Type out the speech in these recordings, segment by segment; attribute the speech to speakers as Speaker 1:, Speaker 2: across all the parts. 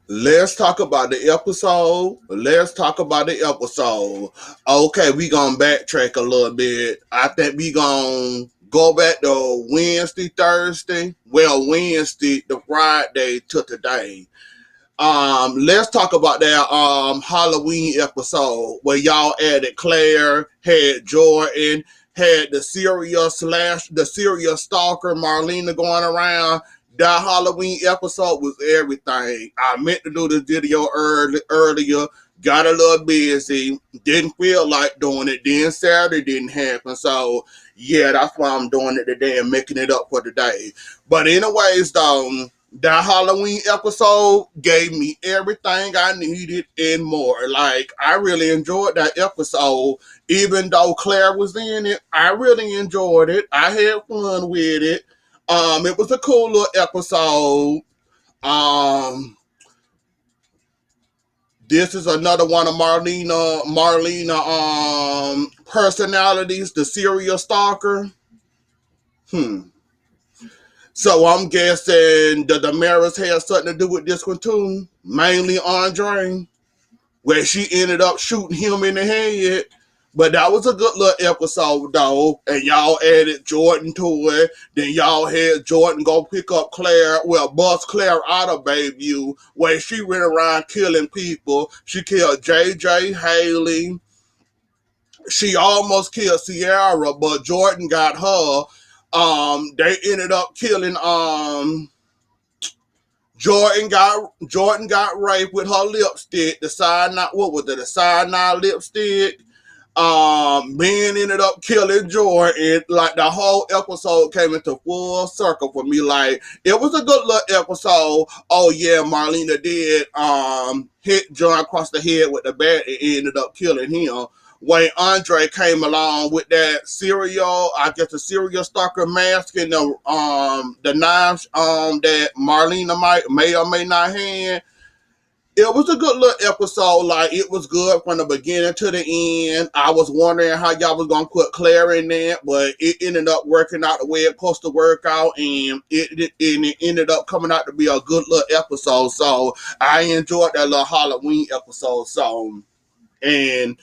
Speaker 1: Let's talk about the episode. Let's talk about the episode. Okay, we gonna backtrack a little bit. I think we gonna go back to Wednesday, Thursday. Well, Wednesday, the Friday to today. Let's talk about that Halloween episode where y'all added Claire, had Jordan, had the serial stalker Marlena going around. That Halloween episode was everything. I meant to do this video earlier, got a little busy, didn't feel like doing it. Then Saturday didn't happen, so yeah, that's why I'm doing it today and making it up for today. But anyways, though, that Halloween episode gave me everything I needed and more. Like, I really enjoyed that episode. Even though Claire was in it, I really enjoyed it. I had fun with it. It was a cool little episode. Um, this is another one of Marlena personalities, the serial stalker. Hmm. So I'm guessing the Damaris had something to do with this one too. Mainly Andre, where she ended up shooting him in the head. But that was a good little episode though. And y'all added Jordan to it. Then y'all had Jordan go pick up Claire, well, bust Claire out of Bayview, where she went around killing people. She killed JJ, Haley. She almost killed Sierra, but Jordan got her. They ended up killing Jordan got raped with her lipstick, the cyanide, what was it, the cyanide lipstick. Ben ended up killing Jordan. Like, the whole episode came into full circle for me. Like, it was a good little episode. Oh yeah, Marlena did hit John across the head with the bat and ended up killing him. When Andre came along with that the serial stalker mask and the knives that Marlena may or may not have. It was a good little episode. Like, it was good from the beginning to the end. I was wondering how y'all was gonna put Claire in there, but it ended up working out the way it's supposed to work out, and it ended up coming out to be a good little episode. So I enjoyed that little Halloween episode. So, and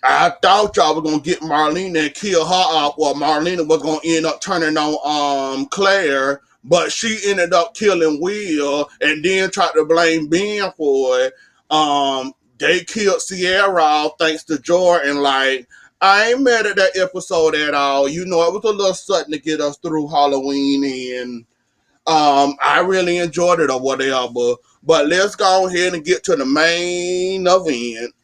Speaker 1: I thought y'all were gonna get Marlena and kill her off, or Marlena was gonna end up turning on Claire, but she ended up killing Will and then tried to blame Ben for it. They killed Sierra off thanks to Jordan. Like, I ain't mad at that episode at all. You know, it was a little something to get us through Halloween, and I really enjoyed it or whatever. But let's go ahead and get to the main event.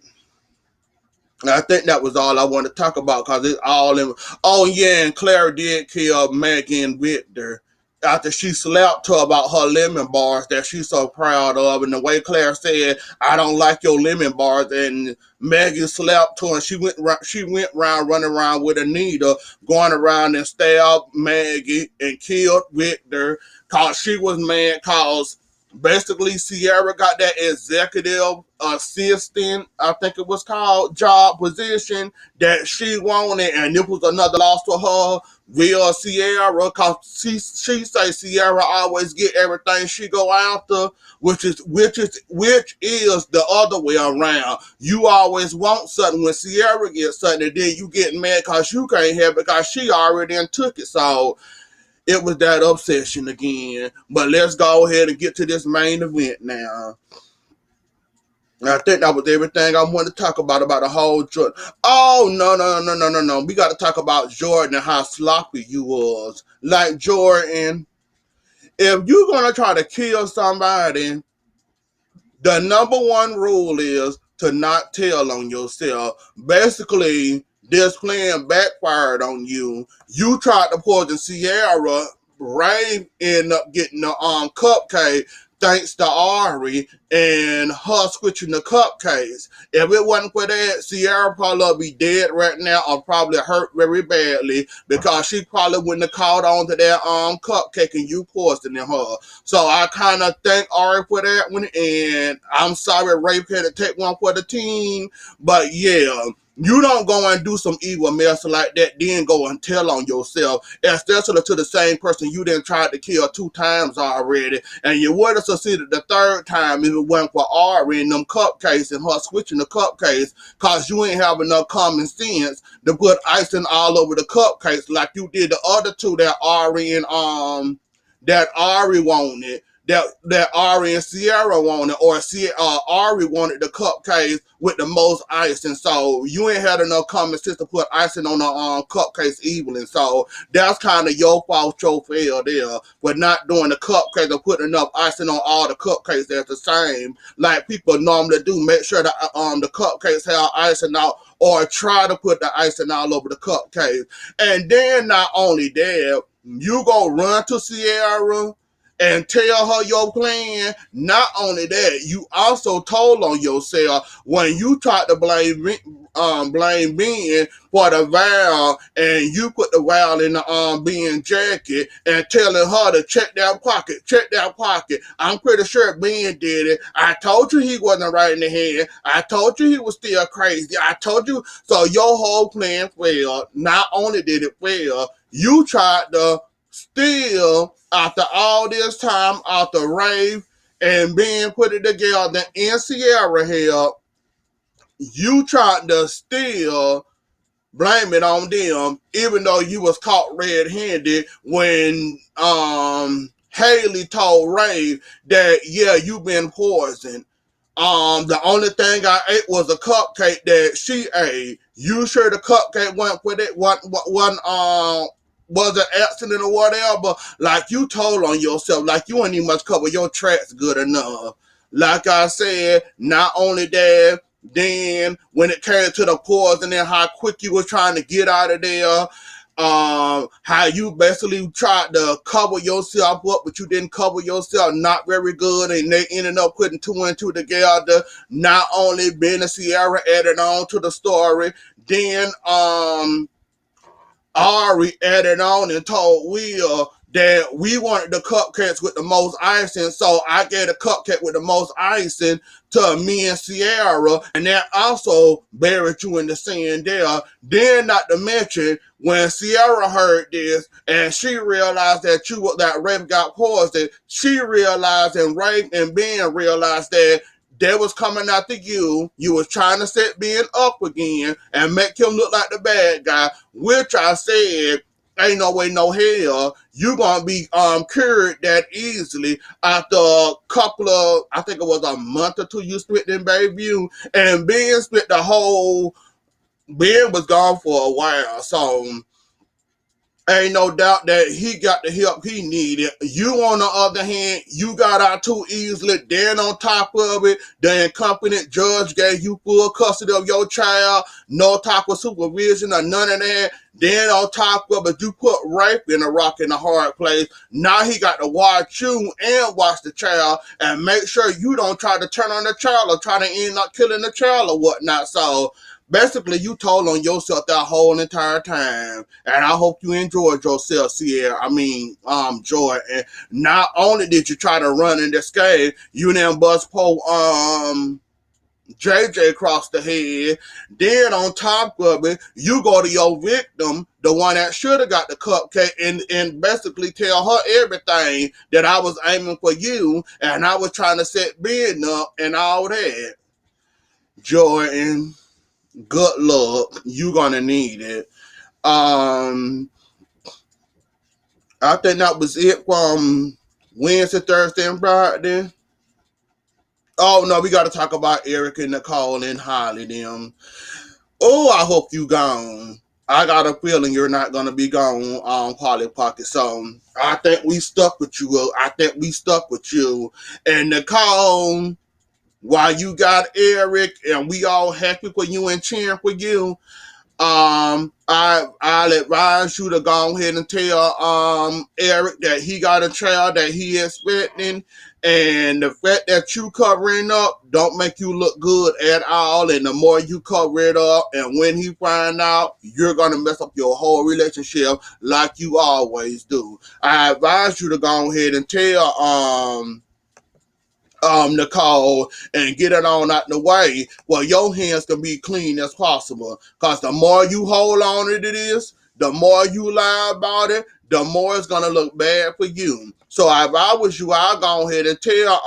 Speaker 1: I think that was all I wanted to talk about because it's all in. Oh yeah, and Claire did kill Megan Victor after she slapped her about her lemon bars that she's so proud of, and the way Claire said, "I don't like your lemon bars," and Megan slapped her, and she went around running around with a needle, going around and stabbed Maggie and killed Victor because she was mad because basically Sierra got that executive assistant, I think it was called, job position that she wanted, and it was another loss for her via Sierra because she say Sierra always get everything she go after, which is the other way around. You always want something when Sierra gets something, and then you get mad because you can't have it because she already done took it. So it was that obsession again. But let's go ahead and get to this main event now. I think that was everything I wanted to talk about the whole Jordan. Oh, no. We got to talk about Jordan and how sloppy you was. Like, Jordan, if you're going to try to kill somebody, the number one rule is to not tell on yourself. Basically, this plan backfired on you. You tried to poison Sierra. Ray ended up getting the cupcake thanks to Ari and her switching the cupcakes. If it wasn't for that, Sierra probably be dead right now or probably hurt very badly because she probably wouldn't have caught on to that cupcake and you poisoning her. So I kind of thank Ari for that one, and I'm sorry Ray had to take one for the team, but yeah. You don't go and do some evil mess like that, then go and tell on yourself, especially to the same person you done tried to kill 2 times already, and you would have succeeded the third time if it wasn't for Ari and them cupcakes and her switching the cupcakes, cause you ain't have enough common sense to put icing all over the cupcakes like you did the other two that Ari wanted, that Ari and Sierra wanted, or Ari wanted the cupcakes with the most icing. So you ain't had enough common sense to put icing on the cupcakes evenly. So that's kind of your fault, your fail there, for not doing the cupcakes or putting enough icing on all the cupcakes that's the same, like people normally do. Make sure that the cupcakes have icing out, or try to put the icing all over the cupcakes. And then not only that, you go run to Sierra and tell her your plan. Not only that, you also told on yourself when you tried to blame Ben for the vial, and you put the vial in the Ben jacket and telling her to check that pocket. I'm pretty sure Ben did it. I told you he wasn't right in the head. I told you he was still crazy. I told you. So your whole plan failed. Not only did it fail, you tried to still, after all this time, after Rave and being put it together in Sierra help, you tried to still blame it on them, even though you was caught red-handed when Haley told Rave that, yeah, you been poisoned. The only thing I ate was a cupcake that she ate. You sure the cupcake went with it? Was an accident or whatever? Like you told on yourself, like you ain't even much cover your tracks good enough. Like I said, not only that, then when it came to the poison and how quick you was trying to get out of there, how you basically tried to cover yourself up, but you didn't cover yourself not very good, and they ended up putting two and two together. Not only Ben and Sierra added on to the story, then Ari added on and told Will that we wanted the cupcakes with the most icing, so I gave the cupcake with the most icing to me and Sierra, and that also buried you in the sand there. Then, not to mention, when Sierra heard this and she realized that Raven got poisoned, she realized, and Raven and Ben realized that they was coming after you. You was trying to set Ben up again and make him look like the bad guy, which I said, ain't no way, no hell, you gonna be cured that easily after a couple of, I think it was a month or two you spent in Bayview, and Ben spent Ben was gone for a while, so ain't no doubt that he got the help he needed. You, on the other hand, you got out too easily. Then on top of it, the incompetent judge gave you full custody of your child, no type of supervision or none of that. Then on top of it, you put rape in a rock in a hard place. Now he got to watch you and watch the child and make sure you don't try to turn on the child or try to end up killing the child or whatnot. So basically, you told on yourself that whole entire time, and I hope you enjoyed yourself, Sierra. Joy. And not only did you try to run and escape, you then bust JJ across the head. Then on top of it, you go to your victim, the one that should have got the cupcake, and basically tell her everything, that I was aiming for you and I was trying to set Ben up and all that. Jordan, good luck. You gonna need it. Um, I think that was it from Wednesday, Thursday, and Friday. Oh no, we gotta talk about Eric and Nicole and Holly them. Oh, I hope you gone. I got a feeling you're not gonna be gone on Polly Pocket. So I think we stuck with you. And Nicole, while you got Eric and we all happy for you and cheering for you, I'll advise you to go ahead and tell Eric that he got a child that he expecting, and the fact that you covering up don't make you look good at all. And the more you cover it up, and when he find out, you're gonna mess up your whole relationship like you always do. I advise you to go ahead and tell Nicole, and get it on out the way where your hands can be clean as possible. Because the more you hold on to this, the more you lie about it, the more it's gonna look bad for you. So if I was you, I'll go ahead and tell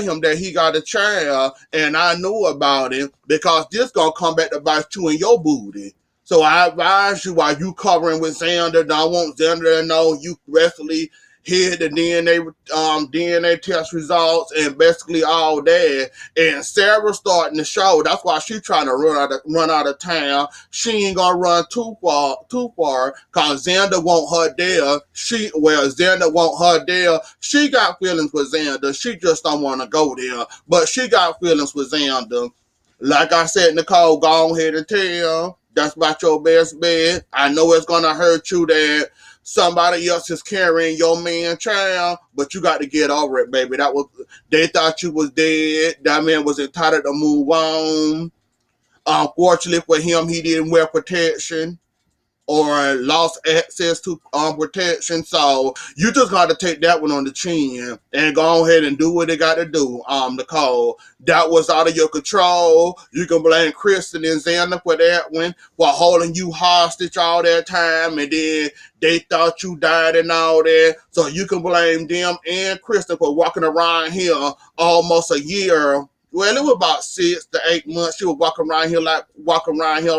Speaker 1: him that he got a child and I knew about it, because this gonna come back to bite you in your booty. So I advise you, while you covering with Xander, don't want Xander to know you basically hid the DNA test results and basically all that. And Sarah starting to show. That's why she trying to run out of town. She ain't gonna run too far, cause Xander want her there. Xander want her there. She got feelings with Xander. She just don't want to go there, but she got feelings with Xander. Like I said, Nicole, go ahead and tell. That's about your best bet. I know it's gonna hurt you that somebody else is carrying your man child, but you got to get over it, baby. They thought you was dead. That man was entitled to move on. Unfortunately for him, he didn't wear protection or lost access to protection. So you just got to take that one on the chin and go ahead and do what they got to do. Nicole, that was out of your control. You can blame Kristen and Xander for that one, for holding you hostage all that time, and then they thought you died and all that. So you can blame them and Kristen for walking around here almost a year. Well, it was about 6 to 8 months. She was walking around here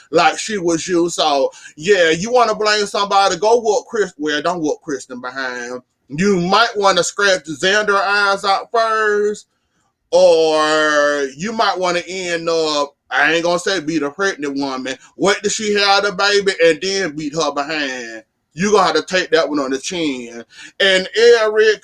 Speaker 1: like she was you. So yeah, you want to blame somebody, go whoop Chris. Well, don't whoop Kristen behind. You might want to scratch the Xander eyes out first, or you might want to end up, I ain't going to say beat a pregnant woman. Wait till she had a baby and then beat her behind. You going to have to take that one on the chin. And Eric,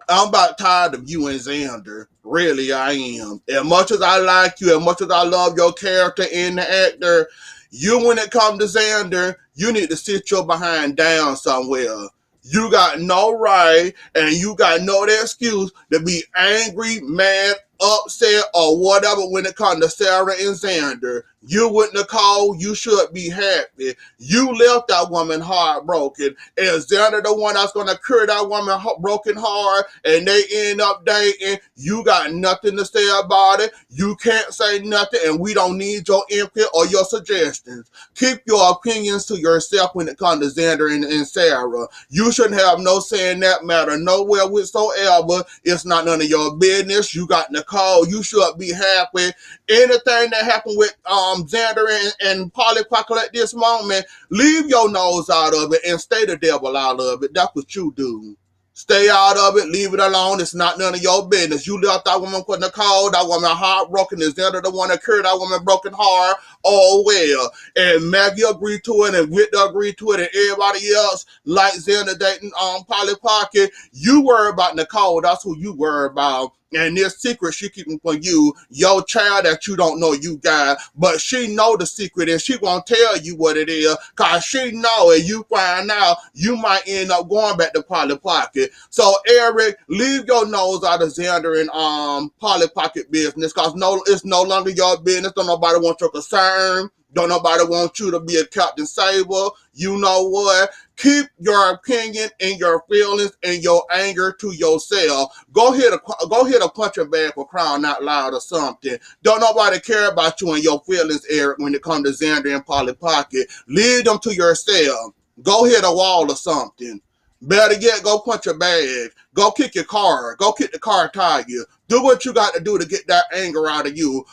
Speaker 1: I'm about tired of you and Xander. Really, I am. As much as I like you, as much as I love your character and the actor, you, when it comes to Xander, you need to sit your behind down somewhere. You got no right and you got no excuse to be angry, mad, upset, or whatever when it comes to Sarah and Xander. You with Nicole, you should be happy. You left that woman heartbroken. And Xander the one that's going to cure that woman broken heart, and they end up dating. You got nothing to say about it. You can't say nothing, and we don't need your input or your suggestions. Keep your opinions to yourself when it comes to Xander and Sarah. You shouldn't have no say in that matter nowhere whatsoever. It's not none of your business. You got Nicole. You should be happy. Anything that happened with Xander and Polly Pocket at this moment, leave your nose out of it and stay the devil out of it. That's what you do. Stay out of it. Leave it alone. It's not none of your business. You left that woman for Nicole. That woman heartbroken. Is Xander the one that cured that woman broken heart? Oh, well. And Maggie agreed to it, and Victor agreed to it, and everybody else, like Xander dating Polly Pocket. You worry about Nicole. That's who you worry about. And this secret she keeping from you, your child that you don't know you got, but she know the secret and she won't tell you what it is, cause she know, and you find out, you might end up going back to Polly Pocket. So Eric, leave your nose out of Xander and Polly Pocket business, cause it's no longer your business. Don't nobody want your concern. Don't nobody want you to be a Captain Saber. You know what? Keep your opinion and your feelings and your anger to yourself. Go hit a punching bag for crying out loud or something. Don't nobody care about you and your feelings, Eric, when it comes to Xander and Polly Pocket. Leave them to yourself. Go hit a wall or something. Better yet, go punch a bag. Go kick your car. Go kick the car tire. Do what you got to do to get that anger out of you.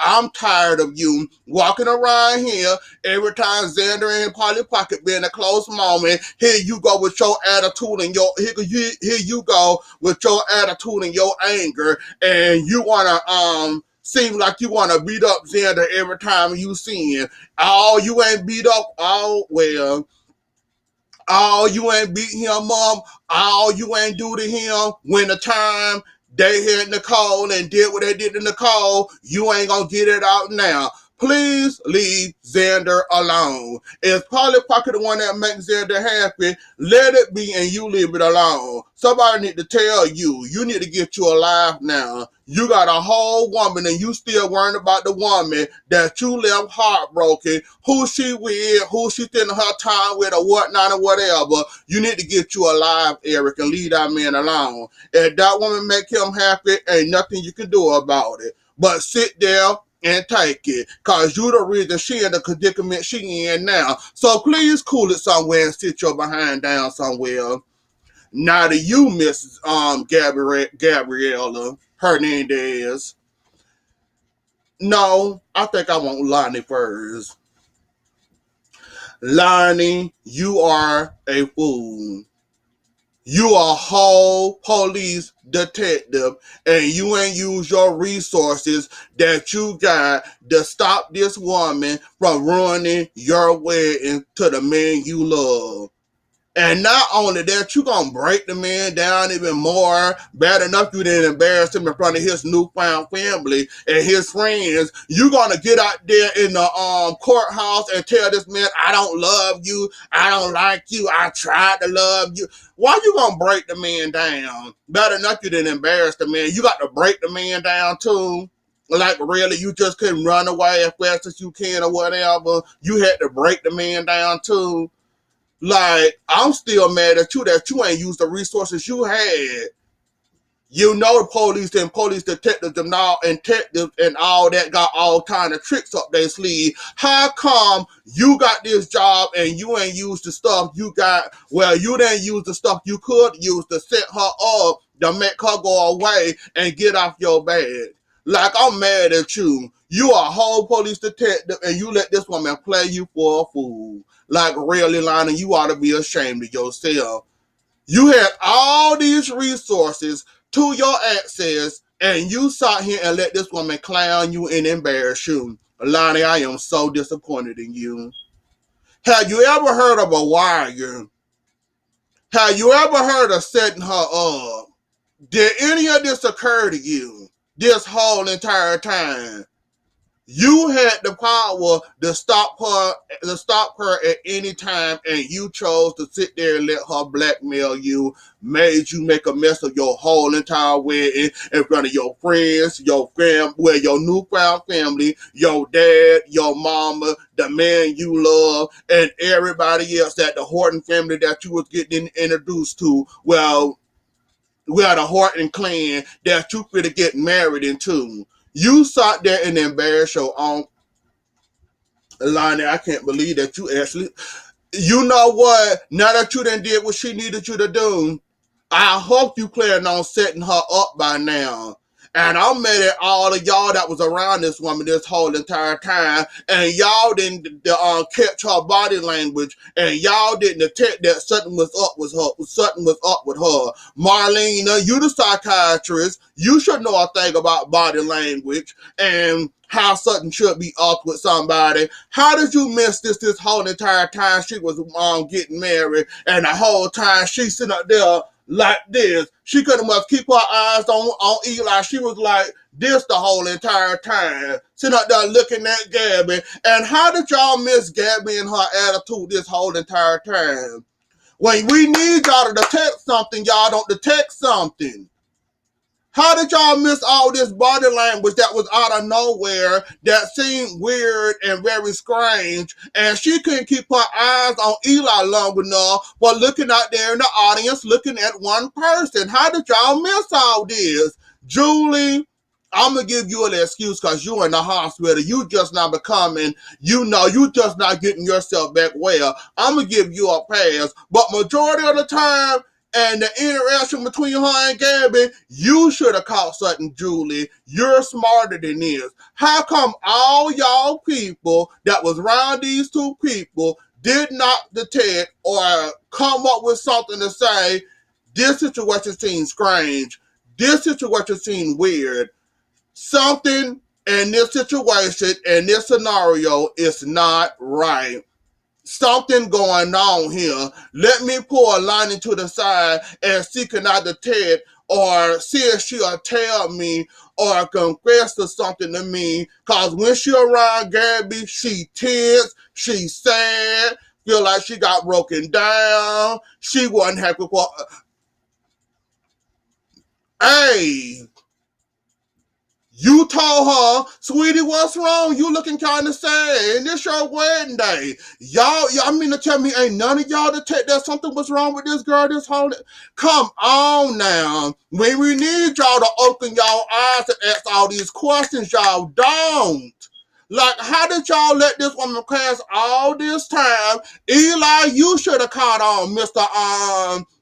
Speaker 1: I'm tired of you walking around here every time Xander and Polly Pocket be in a close moment. Here you go with your attitude and here you go with your attitude and your anger, and you wanna seem like you wanna beat up Xander every time you see him. Oh, you ain't beat up. Oh well. All you ain't beat him up, all you ain't do to him when the time they had Nicole and did what they did to Nicole, you ain't gonna get it out now. Please leave Xander alone. If Polly Pocket the one that makes Xander happy, let it be and you leave it alone. Somebody need to tell you, you need to get you a life now. You got a whole woman and you still worrying about the woman that you left heartbroken, who she with, who she spending her time with or whatnot or whatever. You need to get you a life, Eric, and leave that man alone. If that woman make him happy, ain't nothing you can do about it. But sit there and take it, cause you the reason she in the predicament she in now. So please cool it somewhere and sit your behind down somewhere. Now to you, Mrs. Gabriella Hernandez. No, I think I want Lonnie first. Lonnie, you are a fool. You a whole police detective and you ain't use your resources that you got to stop this woman from ruining your wedding to the man you love. And not only that, you gonna break the man down even more. Bad enough you didn't embarrass him in front of his newfound family and his friends. You gonna get out there in the courthouse and tell this man, I don't love you, I don't like you, I tried to love you. Why you gonna break the man down? Bad enough you didn't embarrass the man. You got to break the man down too. Like really, you just couldn't run away as fast as you can or whatever. You had to break the man down too. Like, I'm still mad at you that you ain't used the resources you had. You know the police and police detectives and all and detectives and all that got all kind of tricks up their sleeve. How come you got this job and you ain't used the stuff you got? Well, you didn't use the stuff you could use to set her up to make her go away and get off your bed. Like, I'm mad at you. You are a whole police detective and you let this woman play you for a fool. Like, really, Lana, you ought to be ashamed of yourself. You had all these resources to your access, and you sat here and let this woman clown you and embarrass you. Lonnie, I am so disappointed in you. Have you ever heard of a wire? Have you ever heard of setting her up? Did any of this occur to you this whole entire time? You had the power to stop her at any time, and you chose to sit there and let her blackmail you, made you make a mess of your whole entire wedding in front of your friends, your newfound family, your dad, your mama, the man you love, and everybody else at the Horton family that you was getting introduced to. Well, we are the Horton clan that you finna get married into. You sat there and embarrassed your own Lonnie. I can't believe that you actually. You know what? Now that you done did what she needed you to do, I hope you plan on setting her up by now. And I'm mad at all of y'all that was around this woman this whole entire time, and y'all didn't catch her body language, and y'all didn't detect that something was up with her. Something was up with her. Marlena, you the psychiatrist. You should know a thing about body language and how something should be up with somebody. How did you miss this whole entire time she was getting married, and the whole time she sitting up there like this? She couldn't must keep her eyes on Eli. She was like this the whole entire time, sitting up there looking at Gabby. And how did y'all miss Gabby and her attitude this whole entire time? When we need y'all to detect something, y'all don't detect something. How did y'all miss all this body language that was out of nowhere that seemed weird and very strange? And she couldn't keep her eyes on Eli long enough for looking out there in the audience, looking at one person. How did y'all miss all this? Julie, I'm going to give you an excuse because you're in the hospital. You just not becoming, you just not getting yourself back well. I'm going to give you a pass. But majority of the time, and the interaction between her and Gabby, you should have caught something, Julie. You're smarter than this. How come all y'all people that was around these two people did not detect or come up with something to say, this situation seems strange, this situation seems weird, something in this situation, in this scenario is not right. something going on here. Let me pull a line into the side and see can I detect or see if she'll tell me or confess to something to me. Cause when she around Gabby, she tense, she sad, feel like she got broken down. She wasn't happy for. Hey, you told her, sweetie, what's wrong? You looking kind of sad, and this your wedding day. Y'all mean to tell me ain't none of y'all detect that something was wrong with this girl this whole. Come on now. When we need y'all to open y'all eyes and ask all these questions, y'all don't. Like, how did y'all let this woman pass all this time? Eli, you should have caught on,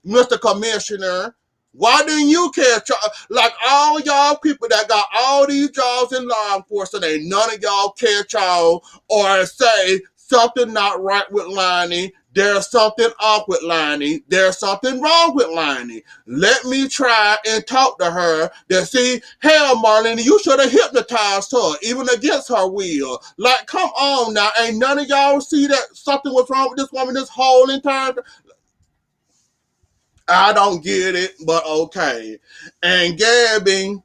Speaker 1: Mr. Commissioner. Why didn't you catch like all y'all people that got all these jobs in law enforcement? Ain't none of y'all catch y'all or say something not right with Lonnie. There's something off with Lonnie. There's something wrong with Lonnie. Let me try and talk to her to see, hell, Marlene, you should have hypnotized her, even against her will. Like, come on now. Ain't none of y'all see that something was wrong with this woman this whole entire. I don't get it, but okay. And Gabby,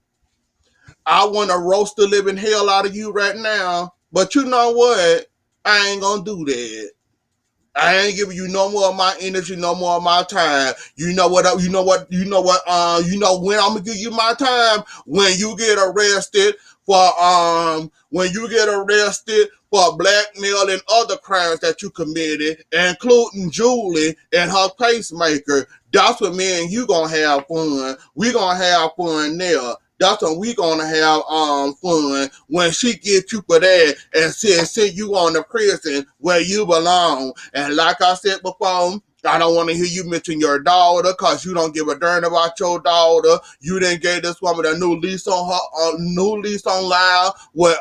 Speaker 1: I want to roast the living hell out of you right now, but you know what? I ain't gonna do that. I ain't giving you no more of my energy, no more of my time. You know what? You know what? You know what? You know when I'm gonna give you my time when you get arrested for blackmail and other crimes that you committed, including Julie and her pacemaker. That's what me and you gonna have fun. We gonna have fun there. That's when we gonna have fun when she gets you for that and send you on to prison where you belong. And like I said before, I don't want to hear you mention your daughter because you don't give a darn about your daughter. You didn't give this woman a new lease on her, new lease on life with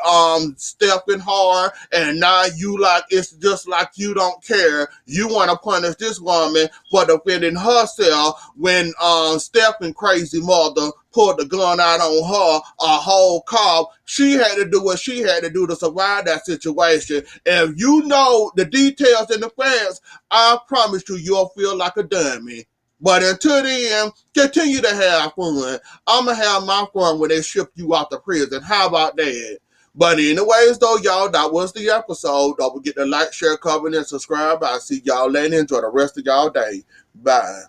Speaker 1: Stephen Hard, and now you like it's just like you don't care. You want to punish this woman for defending herself when Stephen crazy mother pulled the gun out on her, a whole cop. She had to do what she had to do to survive that situation. If you know the details and the facts, I promise you, you'll feel like a dummy. But until then, continue to have fun. I'm going to have my fun when they ship you out to prison. How about that? But anyways, though, y'all, that was the episode. Don't forget to like, share, comment, and subscribe. I'll see y'all later. Enjoy the rest of y'all day. Bye.